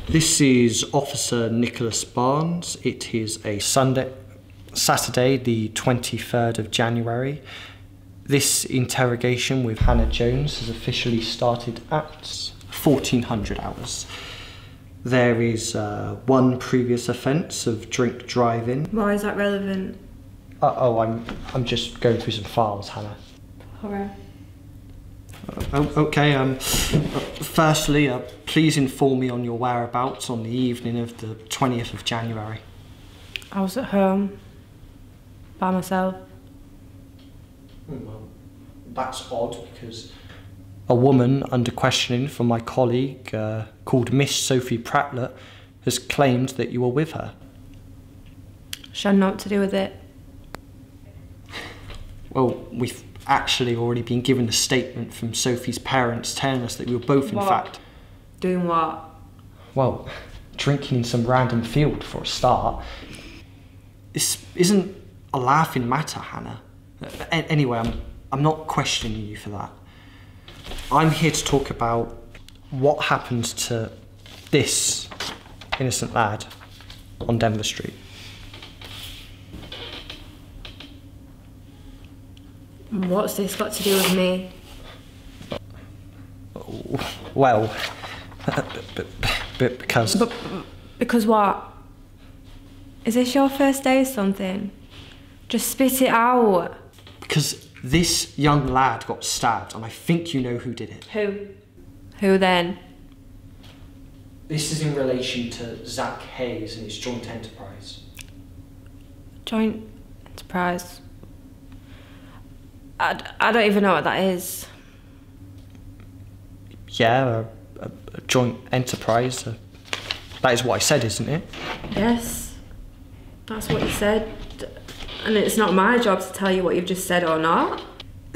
This is Officer Nicholas Barnes. It is a Saturday, the 23rd of January. This interrogation with Hannah Jones has officially started at 1400 hours. There is one previous offence of drink driving. Why is that relevant? I'm just going through some files, Hannah. Alright. Okay, firstly, please inform me on your whereabouts on the evening of the 20th of January. I was at home, by myself. Well, that's odd because a woman under questioning from my colleague called Miss Sophie Prattlett has claimed that you were with her. She had naught to do with it. Well, we've actually already been given a statement from Sophie's parents telling us that we were both, in fact... Doing what? Well, drinking in some random field for a start. This isn't a laughing matter, Hannah. Anyway, I'm not questioning you for that. I'm here to talk about what happened to this innocent lad on Denver Street. What's this got to do with me? Well, because... But because what? Is this your first day or something? Just spit it out. Because this young lad got stabbed, and I think you know who did it. Who? Who then? This is in relation to Zach Hayes and his joint enterprise. Joint enterprise? I don't even know what that is. Yeah, a joint enterprise. That is what I said, isn't it? Yes, that's what you said. And it's not my job to tell you what you've just said or not.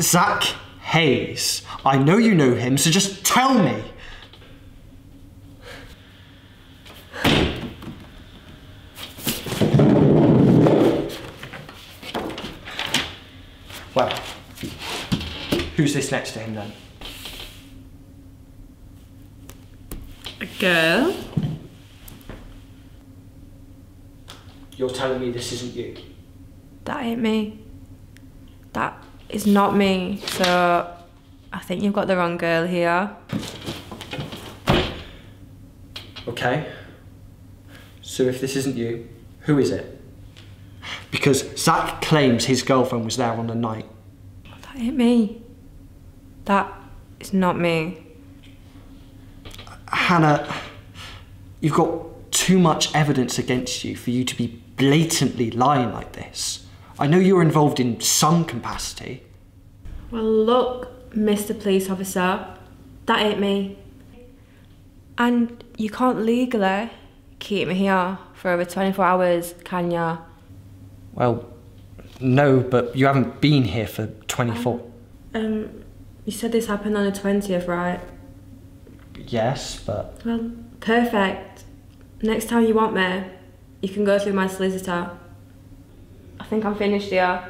Zach Hayes. I know you know him, so just tell me. Well, who's this next to him then? A girl? You're telling me this isn't you? That ain't me. That is not me. So I think you've got the wrong girl here. Okay. So if this isn't you, who is it? Because Zach claims his girlfriend was there on the night. That ain't me. That is not me. Hannah, you've got too much evidence against you for you to be blatantly lying like this. I know you're involved in some capacity. Well, look, Mr. Police Officer, that ain't me. And you can't legally keep me here for over 24 hours, can ya? Well, no, but you haven't been here for 24. You said this happened on the 20th, right? Yes, but... Well, perfect. Next time you want me, you can go through my solicitor. I think I'm finished here.